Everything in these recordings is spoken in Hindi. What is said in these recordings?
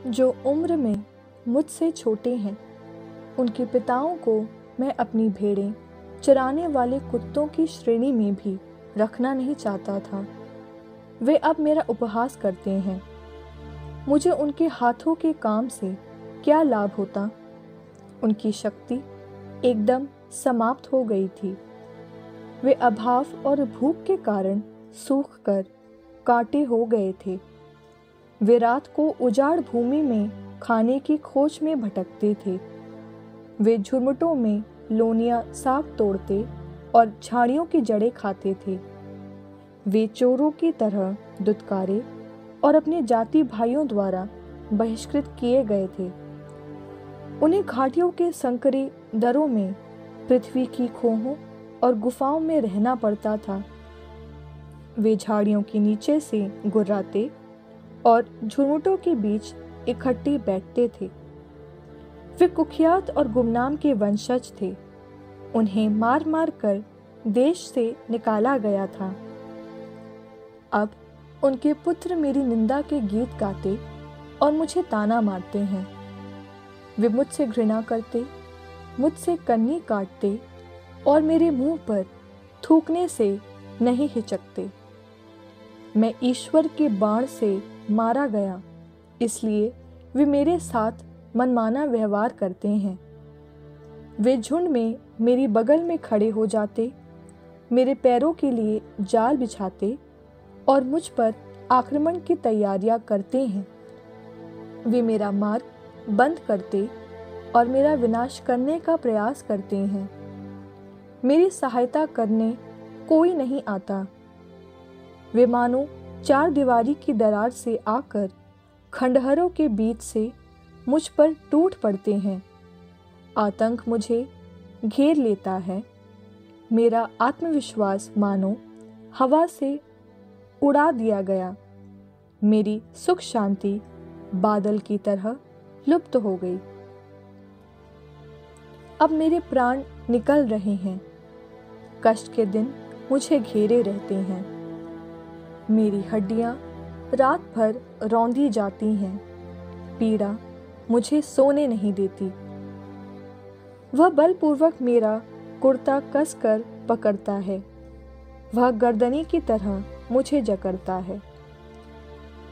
जो उम्र में मुझसे छोटे हैं, उनके पिताओं को मैं अपनी भेड़ें चराने वाले कुत्तों की श्रेणी में भी रखना नहीं चाहता था। वे अब मेरा उपहास करते हैं। मुझे उनके हाथों के काम से क्या लाभ होता? उनकी शक्ति एकदम समाप्त हो गई थी। वे अभाव और भूख के कारण सूख कर कांटे हो गए थे। वे रात को उजाड़ भूमि में खाने की खोज में भटकते थे। वे झुरमुटों में लोनियां साग तोड़ते और झाड़ियों की जड़ें खाते थे। वे चोरों की तरह दुत्कारे और अपने जाति भाइयों द्वारा बहिष्कृत किए गए थे। उन्हें घाटियों के संकरे दरों में, पृथ्वी की खोहों और गुफाओं में रहना पड़ता था। वे झाड़ियों के नीचे से गुर्राते और झुरमुटों के बीच इकट्ठे बैठते थे। वे कुख्यात और गुमनाम के वंशज थे। उन्हें मार मार कर देश से निकाला गया था। अब उनके पुत्र मेरी निंदा के गीत गाते और मुझे ताना मारते हैं। वे मुझसे घृणा करते, मुझसे कन्नी काटते और मेरे मुंह पर थूकने से नहीं हिचकते। मैं ईश्वर के बाण से मारा गया, इसलिए वे मेरे साथ मनमाना व्यवहार करते हैं। वे झुंड में मेरी बगल में खड़े हो जाते, मेरे पैरों के लिए जाल बिछाते और मुझ पर आक्रमण की तैयारियां करते हैं। वे मेरा मार्ग बंद करते और मेरा विनाश करने का प्रयास करते हैं। मेरी सहायता करने कोई नहीं आता। वे मानो चार दीवारी की दरार से आकर खंडहरों के बीच से मुझ पर टूट पड़ते हैं। आतंक मुझे घेर लेता है। मेरा आत्मविश्वास मानो हवा से उड़ा दिया गया। मेरी सुख शांति बादल की तरह लुप्त हो गई। अब मेरे प्राण निकल रहे हैं। कष्ट के दिन मुझे घेरे रहते हैं। मेरी हड्डियां रात भर रौंदी जाती हैं। पीड़ा मुझे सोने नहीं देती। वह बलपूर्वक मेरा कुर्ता कसकर पकड़ता है। वह गर्दनी की तरह मुझे जकड़ता है।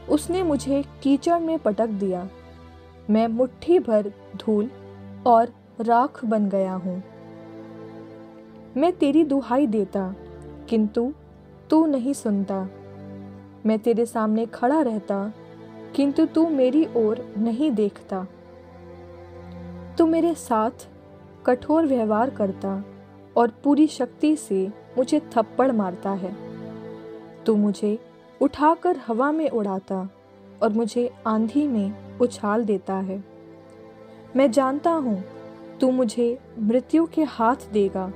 उसने मुझे कीचड़ में पटक दिया। मैं मुट्ठी भर धूल और राख बन गया हूं। मैं तेरी दुहाई देता, किंतु तू नहीं सुनता। मैं तेरे सामने खड़ा रहता, किंतु तू मेरी ओर नहीं देखता। तू मेरे साथ कठोर व्यवहार करता और पूरी शक्ति से मुझे थप्पड़ मारता है। तू मुझे उठाकर हवा में उड़ाता और मुझे आंधी में उछाल देता है। मैं जानता हूँ तू मुझे मृत्यु के हाथ देगा,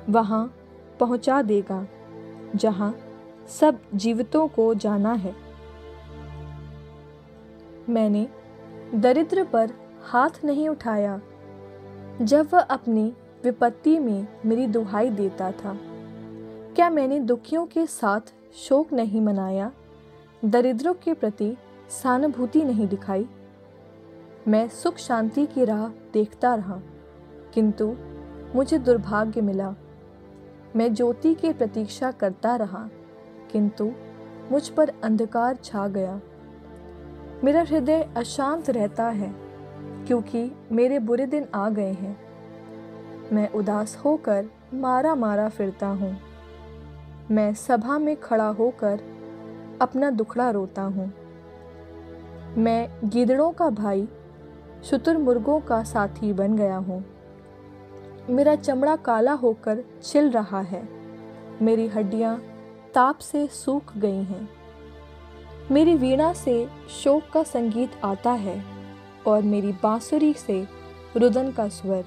वहाँ पहुँचा देगा जहाँ सब जीवितों को जाना है। मैंने दरिद्र पर हाथ नहीं उठाया जब वह अपनी विपत्ति में मेरी दुहाई देता था। क्या मैंने दुखियों के साथ शोक नहीं मनाया, दरिद्रों के प्रति सहानुभूति नहीं दिखाई? मैं सुख शांति की राह देखता रहा, किंतु मुझे दुर्भाग्य मिला। मैं ज्योति की प्रतीक्षा करता रहा, किंतु मुझ पर अंधकार छा गया। मेरा हृदय अशांत रहता है, क्योंकि मेरे बुरे दिन आ गए हैं। मैं उदास होकर मारा मारा फिरता हूँ। मैं सभा में खड़ा होकर अपना दुखड़ा रोता हूँ। मैं गीदड़ों का भाई, शुतुरमुर्गों का साथी बन गया हूँ। मेरा चमड़ा काला होकर छिल रहा है। मेरी हड्डियाँ ताप से सूख गई हैं। मेरी वीणा से शोक का संगीत आता है और मेरी बांसुरी से रुदन का स्वर।